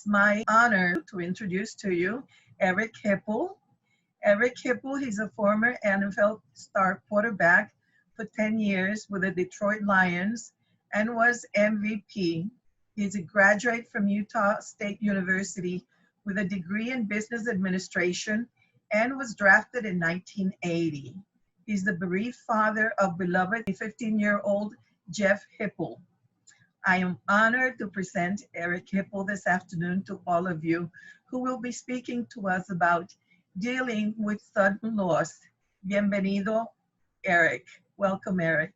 It's my honor to introduce to you Eric Hipple. Eric Hipple, he's a former NFL star quarterback for 10 years with the Detroit Lions and was MVP. He's a graduate from Utah State University with a degree in business administration and was drafted in 1980. He's the bereaved father of beloved 15-year-old Jeff Hipple. I am honored to present Eric Hipple this afternoon to all of you who will be speaking to us about dealing with sudden loss. Bienvenido, Eric. Welcome, Eric.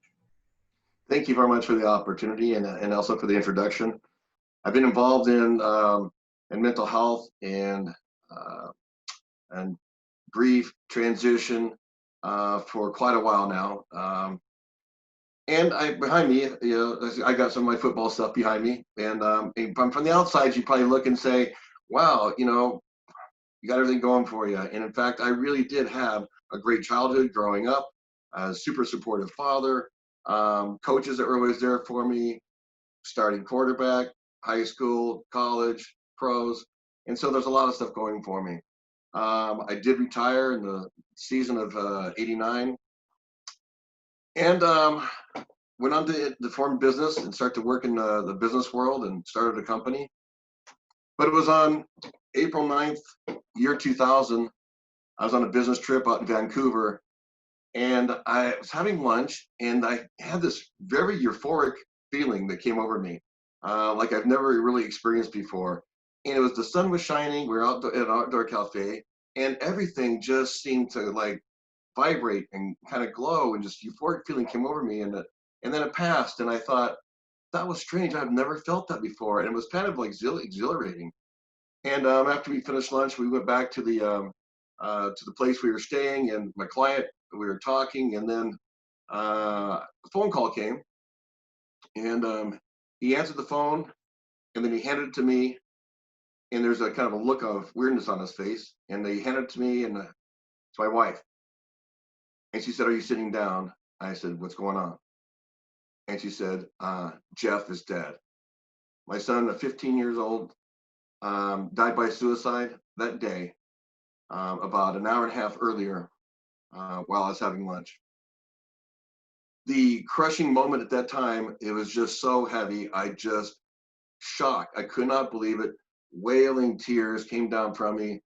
Thank you very much for the opportunity and also for the introduction. I've been involved in mental health and grief transition for quite a while now. And behind me, I got some of my football stuff behind me. And from the outside, you probably look and say, wow, you got everything going for you. And in fact, I really did have a great childhood growing up, a super supportive father, coaches that were always there for me, starting quarterback, high school, college, pros. And so there's a lot of stuff going for me. I did retire in the season of '89. And went on to form business and start to work in the business world and started a company. But it was on April 9th, year 2000. I was on a business trip out in Vancouver, and I was having lunch, and I had this very euphoric feeling that came over me, like I've never really experienced before. And it was the sun was shining. We were out at an outdoor cafe, and everything just seemed to like vibrate and kind of glow, and just euphoric feeling came over me, and then it passed, and I thought that was strange. I've never felt that before, and it was kind of like exhilarating. And after we finished lunch, we went back to the place we were staying, and my client, we were talking, and then a phone call came, and he answered the phone, and then he handed it to me, and there's a kind of a look of weirdness on his face, and he handed it to me and to my wife. And she said, "Are you sitting down?" I said, "What's going on?" And she said, "Jeff is dead. My son, at 15 years old, died by suicide that day, about an hour and a half earlier, while I was having lunch." The crushing moment at that time, it was just so heavy. I just shocked. I could not believe it. Wailing tears came down from me.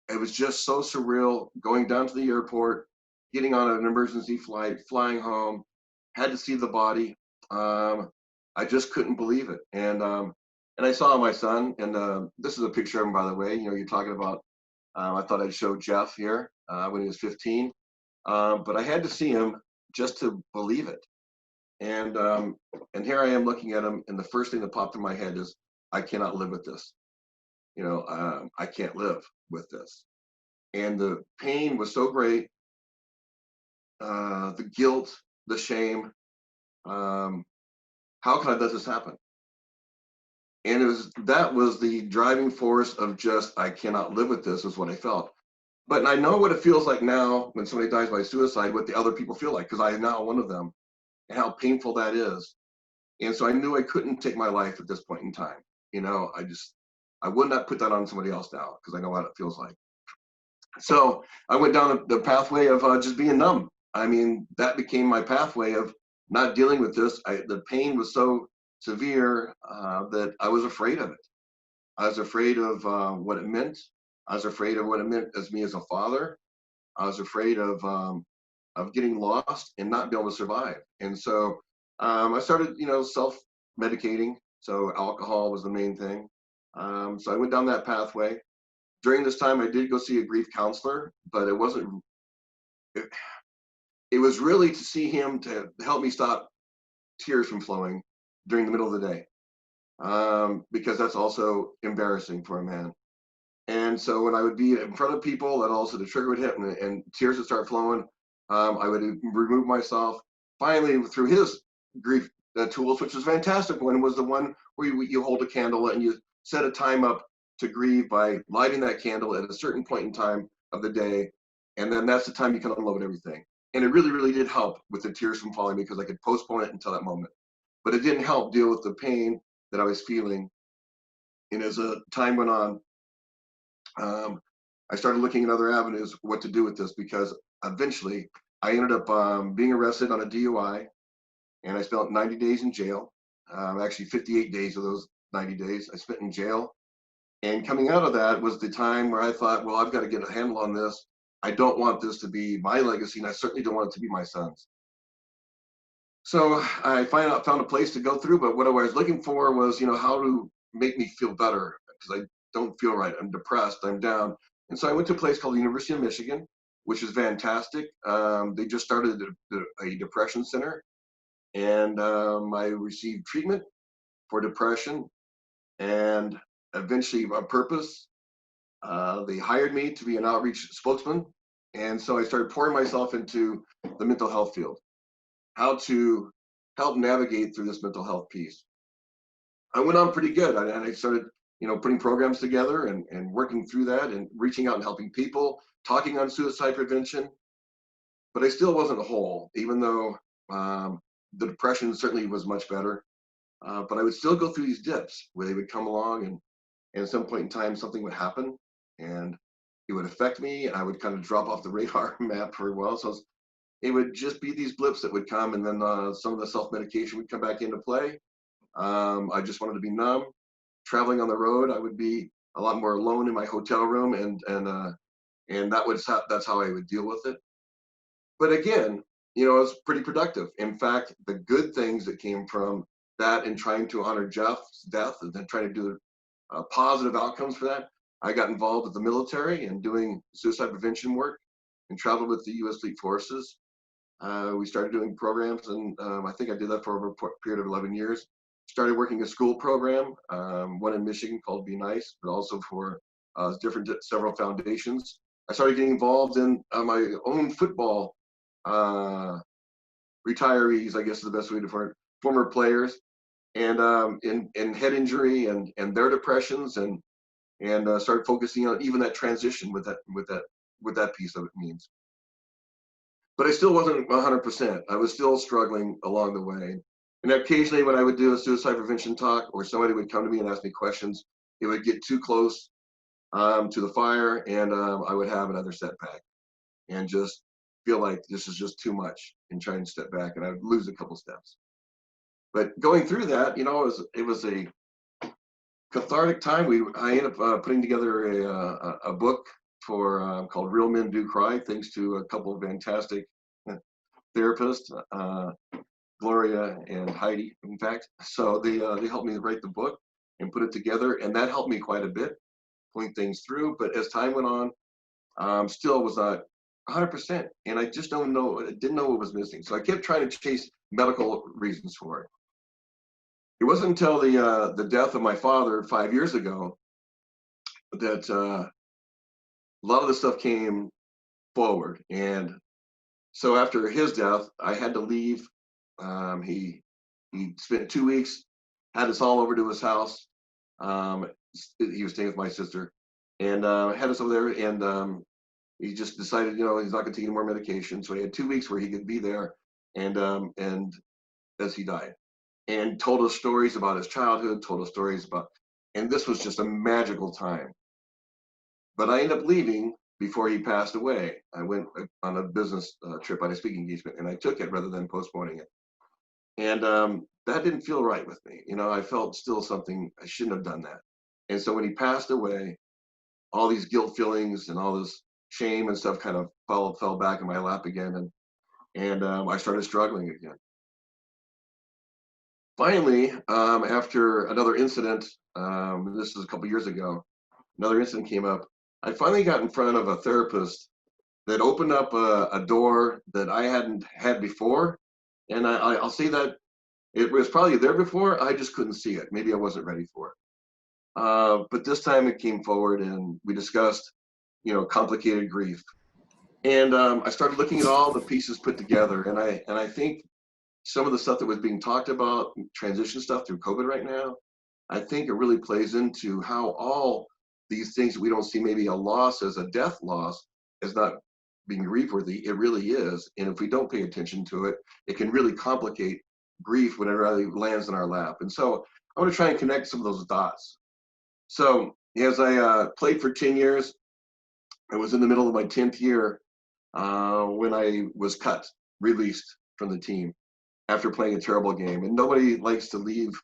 It was just so surreal, going down to the airport, getting on an emergency flight, flying home, had to see the body. I just couldn't believe it. And I saw my son, and this is a picture of him, by the way. You're talking about, I thought I'd show Jeff here when he was 15. But I had to see him just to believe it. And here I am looking at him, and the first thing that popped in my head is, I cannot live with this. I can't live with this. And the pain was so great, the guilt, the shame. How can I let this happen? And that was the driving force of just, I cannot live with this, is what I felt. But I know what it feels like now when somebody dies by suicide, what the other people feel like, because I am now one of them, and how painful that is. And so I knew I couldn't take my life at this point in time. I would not put that on somebody else now, because I know what it feels like. So I went down the pathway of just being numb. I mean, that became my pathway of not dealing with this. The pain was so severe that I was afraid of it. I was afraid of what it meant. I was afraid of what it meant as me as a father. I was afraid of getting lost and not being able to survive. And so I started, self-medicating. So alcohol was the main thing. So I went down that pathway. During this time, I did go see a grief counselor, but it was really to see him to help me stop tears from flowing during the middle of the day, because that's also embarrassing for a man. And so when I would be in front of people, that also the trigger would hit and tears would start flowing. I would remove myself. Finally, through his grief tools, which was a fantastic one, was the one where you hold a candle and you set a time up to grieve by lighting that candle at a certain point in time of the day. And then that's the time you can unload everything. And it really, really did help with the tears from falling, because I could postpone it until that moment. But it didn't help deal with the pain that I was feeling. And as time went on, I started looking at other avenues, what to do with this, because eventually I ended up being arrested on a DUI, and I spent 90 days in jail. Actually, 58 days of those 90 days I spent in jail. And coming out of that was the time where I thought, well, I've got to get a handle on this. I don't want this to be my legacy, and I certainly don't want it to be my son's. So I found a place to go through, but what I was looking for was, how to make me feel better, because I don't feel right. I'm depressed. I'm down. And so I went to a place called the University of Michigan, which is fantastic. They just started a depression center, and I received treatment for depression, and eventually on purpose, they hired me to be an outreach spokesman. And so I started pouring myself into the mental health field, how to help navigate through this mental health piece. I went on pretty good. And I started, putting programs together and working through that and reaching out and helping people, talking on suicide prevention. But I still wasn't whole, even though the depression certainly was much better. But I would still go through these dips where they would come along, and at some point in time, something would happen and it would affect me, and I would kind of drop off the radar map for a while. So it would just be these blips that would come, and then some of the self-medication would come back into play. I just wanted to be numb. Traveling on the road, I would be a lot more alone in my hotel room, and that's how I would deal with it. But again, it was pretty productive. In fact, the good things that came from that and trying to honor Jeff's death and then trying to do positive outcomes for that, I got involved with the military and doing suicide prevention work and traveled with the U.S. Fleet Forces. We started doing programs, and I think I did that for over a period of 11 years. Started working a school program, one in Michigan called Be Nice, but also for several foundations. I started getting involved in my own football retirees, I guess is the best way to put it, former players, and in head injury and their depressions, and start focusing on even that transition with that piece of it means. But I still wasn't 100%. I was still struggling along the way. And occasionally when I would do a suicide prevention talk, or somebody would come to me and ask me questions, it would get too close to the fire, and I would have another setback and just feel like this is just too much and trying to step back, and I would lose a couple steps. But going through that, it was a cathartic time. I ended up putting together a book for called Real Men Do Cry, thanks to a couple of fantastic therapists, Gloria and Heidi, in fact. So they helped me write the book and put it together, and that helped me quite a bit, pulling things through. But as time went on, still was not 100%, and I just didn't know what was missing. So I kept trying to chase medical reasons for it. It wasn't until the death of my father 5 years ago that a lot of the stuff came forward. And so after his death, I had to leave. He spent 2 weeks, had us all over to his house. He was staying with my sister, and had us over there. And he just decided, he's not going to take any more medication. So he had 2 weeks where he could be there, and as he died, and told us stories about his childhood, and this was just a magical time. But I ended up leaving before he passed away. I went on a business trip on a speaking engagement, and I took it rather than postponing it. And that didn't feel right with me. I felt still something, I shouldn't have done that. And so when he passed away, all these guilt feelings and all this shame and stuff kind of fell back in my lap again. And I started struggling again. Finally, after another incident, this was a couple years ago, another incident came up. I finally got in front of a therapist that opened up a door that I hadn't had before. And I'll say that it was probably there before, I just couldn't see it. Maybe I wasn't ready for it. But this time it came forward, and we discussed, complicated grief. And I started looking at all the pieces put together, and I think some of the stuff that was being talked about, transition stuff through COVID right now, I think it really plays into how all these things that we don't see maybe a loss as a death loss as not being grief worthy, it really is. And if we don't pay attention to it, it can really complicate grief when it really lands in our lap. And so I want to try and connect some of those dots. So as I played for 10 years, I was in the middle of my 10th year when I was cut, released from the team after playing a terrible game. And nobody likes to leave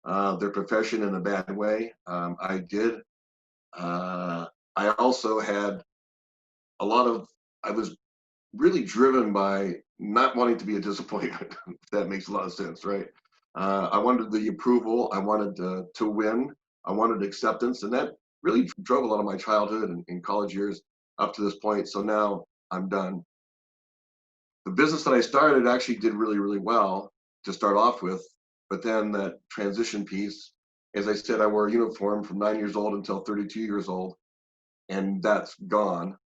their profession in a bad way. I did. I also had a lot of, I was really driven by not wanting to be a disappointment, if that makes a lot of sense, right? I wanted the approval. I wanted to win. I wanted acceptance. And that really drove a lot of my childhood and college years up to this point. So now I'm done. The business that I started actually did really, really well to start off with. But then that transition piece, as I said, I wore a uniform from 9 years old until 32 years old, and that's gone.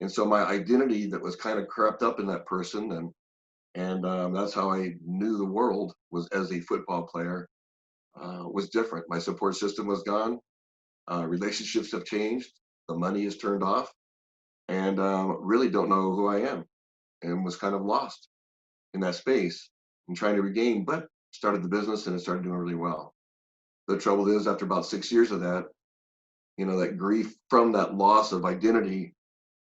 And so my identity that was kind of crept up in that person, and that's how I knew the world was as a football player, was different. My support system was gone. Relationships have changed. The money is turned off, and really don't know who I am, and was kind of lost in that space and trying to regain, but started the business and it started doing really well. The trouble is, after about 6 years of that, that grief from that loss of identity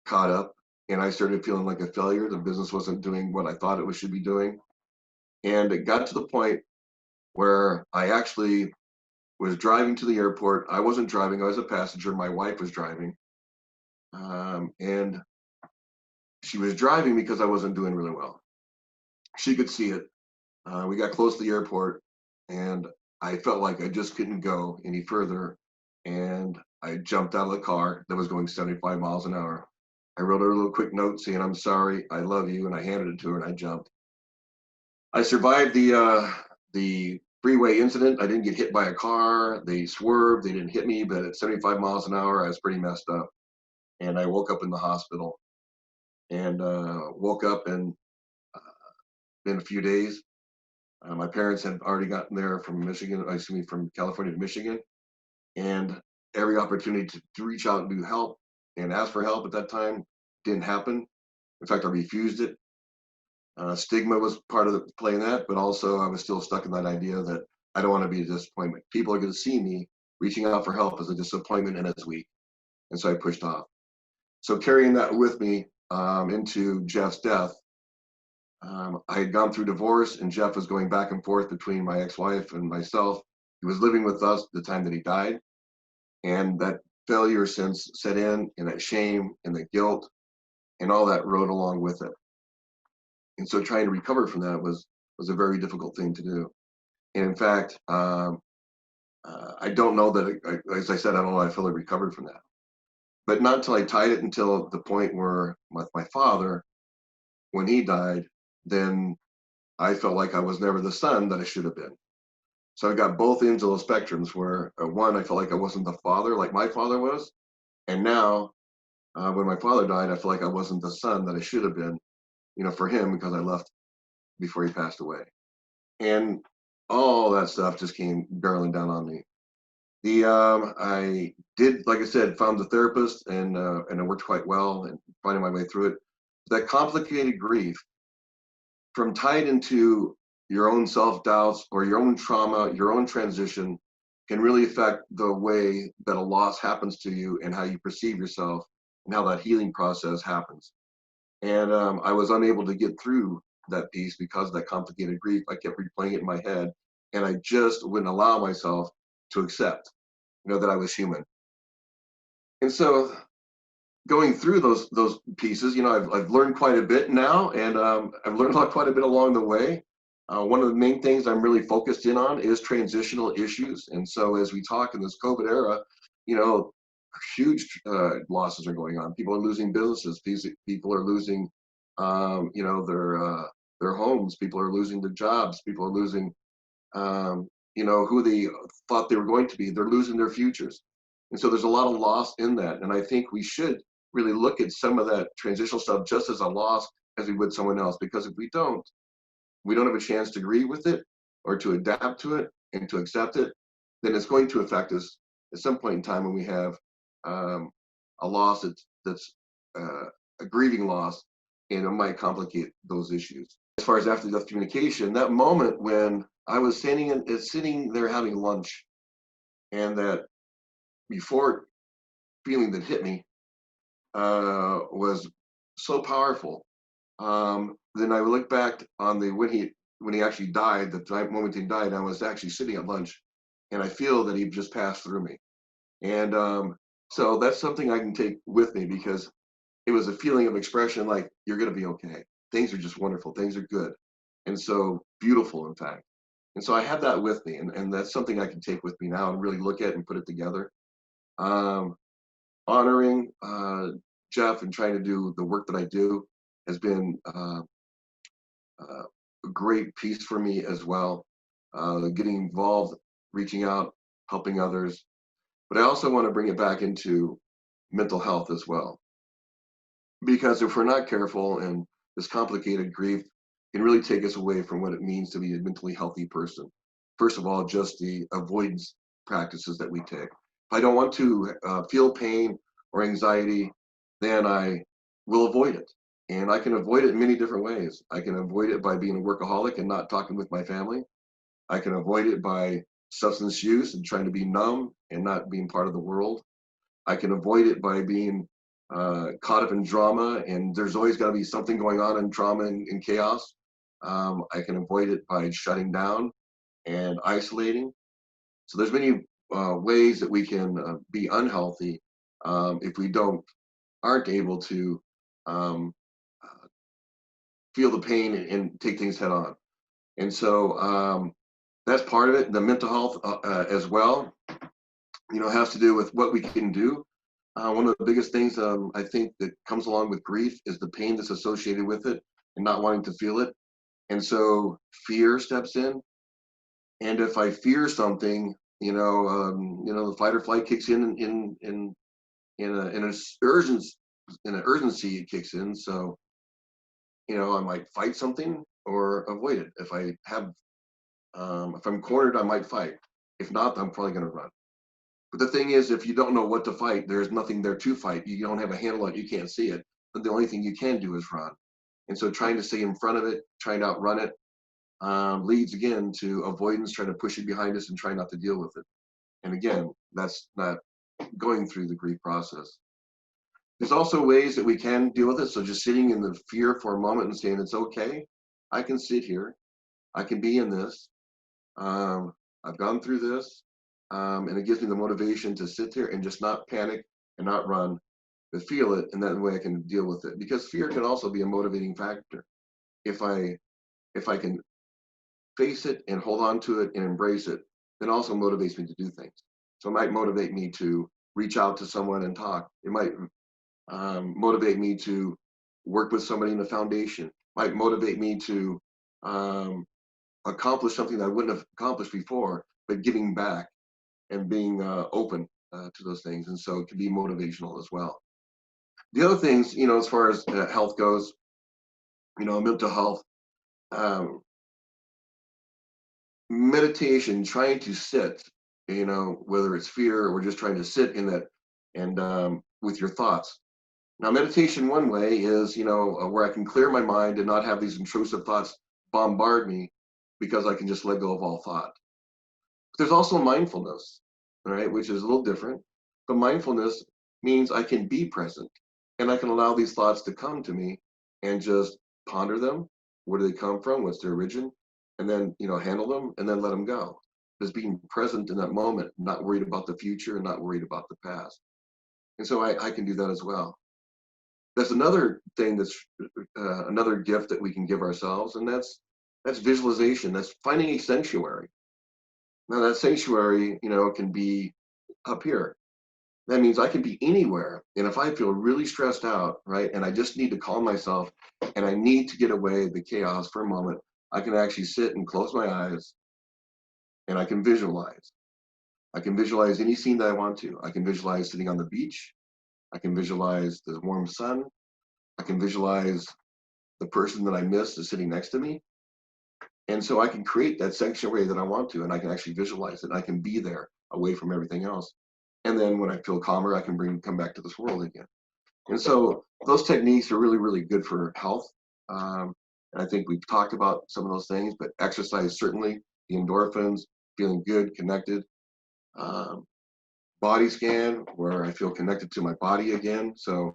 caught up, and I started feeling like a failure. The business wasn't doing what I thought it should be doing. And it got to the point where I actually was driving to the airport. I wasn't driving, I was a passenger. My wife was driving. And she was driving because I wasn't doing really well. She could see it. We got close to the airport, and I felt like I just couldn't go any further. And I jumped out of the car that was going 75 miles an hour. I wrote her a little quick note saying, "I'm sorry, I love you," and I handed it to her and I jumped. I survived the freeway incident. I didn't get hit by a car. They swerved. They didn't hit me, but at 75 miles an hour, I was pretty messed up. And I woke up in the hospital, and woke up and in a few days, my parents had already gotten there from from California to Michigan, and every opportunity to reach out and do help and ask for help at that time didn't happen. In fact, I refused it. Stigma was part of the playing that, but also I was still stuck in that idea that I don't want to be a disappointment. People are going to see me reaching out for help as a disappointment and as weak, and so I pushed off. So carrying that with me into Jeff's death, I had gone through divorce, and Jeff was going back and forth between my ex-wife and myself. He was living with us the time that he died, and that failure sense set in, and that shame and the guilt and all that rode along with it. And so trying to recover from that was a very difficult thing to do. And in fact, I don't know that, as I said, I don't know I fully recovered from that. But not until I tied it until the point where with my father, when he died, then I felt like I was never the son that I should have been. So I got both ends of those spectrums where one, I felt like I wasn't the father like my father was. And now, when my father died, I felt like I wasn't the son that I should have been, for him, because I left before he passed away. And all that stuff just came barreling down on me. I did, like I said, found the therapist, and it worked quite well, and finding my way through it. That complicated grief, from tied into your own self-doubts or your own trauma, your own transition, can really affect the way that a loss happens to you and how you perceive yourself and how that healing process happens. And I was unable to get through that piece because of that complicated grief. I kept replaying it in my head, and I just wouldn't allow myself to accept, that I was human. And so going through those pieces, I've learned quite a bit now, and I've learned quite a bit along the way. One of the main things I'm really focused in on is transitional issues. And so as we talk in this COVID era, huge losses are going on. People are losing businesses. People are losing, their homes. People are losing their jobs. People are losing, who they thought they were going to be. They're losing their futures. And so there's a lot of loss in that. And I think we should really look at some of that transitional stuff just as a loss as we would someone else. Because if we don't have a chance to agree with it or to adapt to it and to accept it, then it's going to affect us at some point in time when we have a loss that's a grieving loss, and it might complicate those issues. As far as after-death communication, that moment when I was sitting there having lunch, and that before feeling that hit me was so powerful. Then I look back on when he actually died, the moment he died, I was actually sitting at lunch, and I feel that he just passed through me. And so that's something I can take with me, because it was a feeling of expression, like, you're going to be okay. Things are just wonderful. Things are good. And so beautiful, in fact. And so I have that with me, and that's something I can take with me now and really look at and put it together. Um, Honoring Jeff and trying to do the work that I do has been a great piece for me as well. Getting involved, reaching out, helping others. But I also want to bring it back into mental health as well. Because if we're not careful, and this complicated grief can really take us away from what it means to be a mentally healthy person. First of all, just the avoidance practices that we take. If I don't want to feel pain or anxiety, then I will avoid it. And I can avoid it in many different ways. I can avoid it by being a workaholic and not talking with my family. I can avoid it by substance use and trying to be numb and not being part of the world. I can avoid it by being caught up in drama, and there's always got to be something going on in drama and chaos. I can avoid it by shutting down and isolating. So there's many ways that we can be unhealthy if we aren't able to um, feel the pain and take things head on. And so that's part of it. The mental health as well, has to do with what we can do. One of the biggest things I think that comes along with grief is the pain that's associated with it and not wanting to feel it. And so fear steps in. And if I fear something, the fight or flight kicks in an urgency it kicks in. So, I might fight something or avoid it. If I'm cornered, I might fight. If not, I'm probably going to run. But the thing is, if you don't know what to fight, there's nothing there to fight. You don't have a handle on it, you can't see it. But the only thing you can do is run. And so trying to stay in front of it, trying to outrun it, leads again to avoidance, trying to push it behind us and try not to deal with it. And again, that's not going through the grief process. There's also ways that we can deal with it. So just sitting in the fear for a moment and saying, it's okay. I can sit here. I can be in this. I've gone through this. And it gives me the motivation to sit there and just not panic and not run, but feel it. And that way I can deal with it. Because fear can also be a motivating factor. If I can face it and hold on to it and embrace it, then also motivates me to do things. So it might motivate me to reach out to someone and talk. It might motivate me to work with somebody in the foundation. It might motivate me to accomplish something that I wouldn't have accomplished before, but giving back and being open to those things. And so it can be motivational as well. The other things, as far as health goes, mental health, meditation, trying to sit, whether it's fear or just trying to sit in that and with your thoughts. Now, meditation one way is, where I can clear my mind and not have these intrusive thoughts bombard me, because I can just let go of all thought. But there's also mindfulness, all right, which is a little different. But mindfulness means I can be present and I can allow these thoughts to come to me and just ponder them. Where do they come from? What's their origin? And then, handle them and then let them go. Just being present in that moment, not worried about the future and not worried about the past. And so I can do that as well. There's another thing that's another gift that we can give ourselves, and that's visualization. That's finding a sanctuary. Now that sanctuary, can be up here. That means I can be anywhere. And if I feel really stressed out, right, and I just need to calm myself and I need to get away the chaos for a moment, I can actually sit and close my eyes and I can visualize. I can visualize any scene that I want to. I can visualize sitting on the beach. I can visualize the warm sun. I can visualize the person that I miss is sitting next to me. And so I can create that sanctuary that I want to, and I can actually visualize it. And I can be there away from everything else. And then when I feel calmer, I can come back to this world again. And so those techniques are really, really good for health. And I think we've talked about some of those things, but exercise, certainly, the endorphins, feeling good, connected. body scan where I feel connected to my body again. So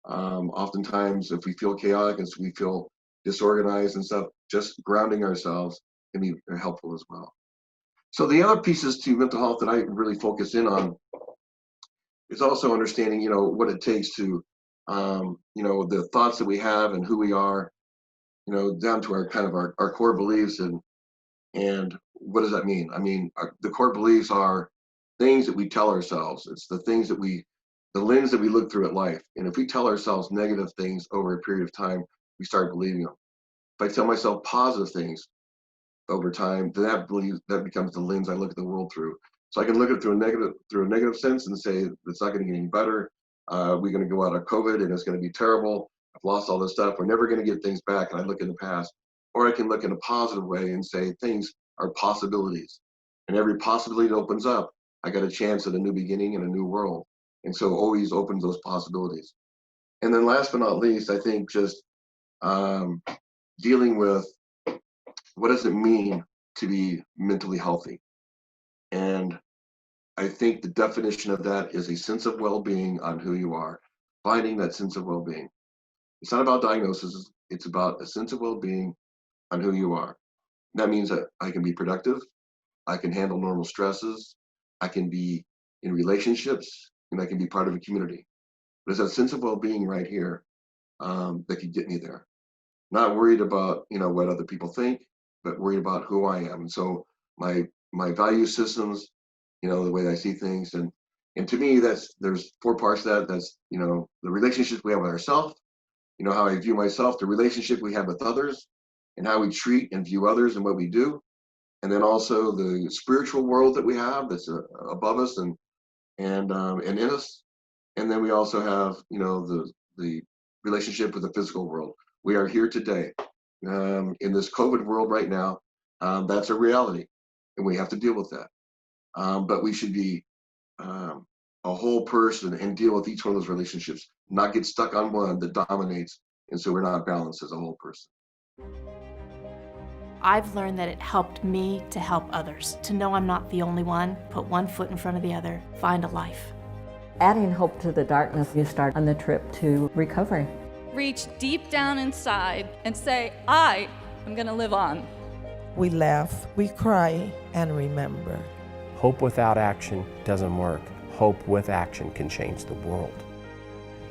oftentimes if we feel chaotic and we feel disorganized and stuff, just grounding ourselves can be helpful as well. So the other pieces to mental health that I really focus in on is also understanding, what it takes to, the thoughts that we have and who we are, down to our kind of our core beliefs and what does that mean? I mean, the core beliefs are things that we tell ourselves. It's the things that the lens that we look through at life. And if we tell ourselves negative things over a period of time, we start believing them. If I tell myself positive things over time, then that becomes the lens I look at the world through. So I can look at it through a negative sense and say it's not going to get any better. We're going to go out of COVID and it's going to be terrible. I've lost all this stuff. We're never going to get things back. And I look in the past. Or I can look in a positive way and say things are possibilities. And every possibility that opens up, I got a chance at a new beginning and a new world. And so always opens those possibilities. And then last but not least, I think just dealing with what does it mean to be mentally healthy? And I think the definition of that is a sense of well-being on who you are, finding that sense of well-being. It's not about diagnosis, it's about a sense of well-being on who you are. That means that I can be productive, I can handle normal stresses, I can be in relationships, and I can be part of a community. There's that sense of well-being right here that can get me there. Not worried about what other people think, but worried about who I am. And so my value systems, the way I see things, and to me there's 4 parts to that. That's the relationships we have with ourselves, how I view myself, the relationship we have with others, and how we treat and view others and what we do, and then also the spiritual world that we have that's above us and in us, and then we also have the relationship with the physical world. We are here today in this COVID world right now. That's a reality, and we have to deal with that. But we should be a whole person and deal with each one of those relationships, not get stuck on one that dominates, and so we're not balanced as a whole person. I've learned that it helped me to help others, to know I'm not the only one, put one foot in front of the other, find a life. Adding hope to the darkness, you start on the trip to recovery. Reach deep down inside and say, I am going to live on. We laugh, we cry, and remember. Hope without action doesn't work. Hope with action can change the world.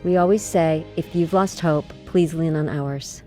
We always say, if you've lost hope, please lean on ours.